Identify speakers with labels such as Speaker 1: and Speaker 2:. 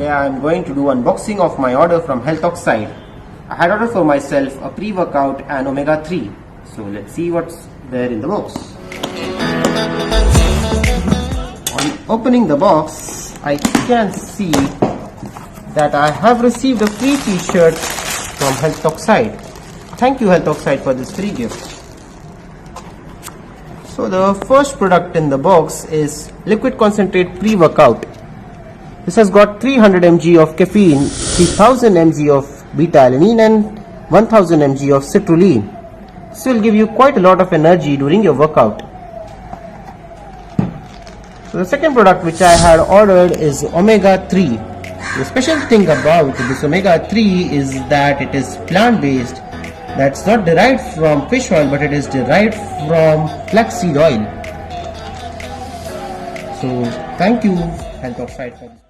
Speaker 1: Today I am going to do unboxing of my order from HealthOxide. I had ordered for myself a pre-workout and omega-3. So let's see what's there in the box. On opening the box, I can see that I have received a free t-shirt from HealthOxide. Thank you HealthOxide for this free gift. So the first product in the box is liquid concentrate pre-workout. This has got 300 mg of caffeine, 3000 mg of Beta-Alanine and 1000 mg of Citrulline. This will give you quite a lot of energy during your workout. So the second product which I had ordered is omega-3. The special thing about this omega-3 is that it is plant-based. That's not derived from fish oil, but it is derived from flaxseed oil. So thank you HealthOxide for this.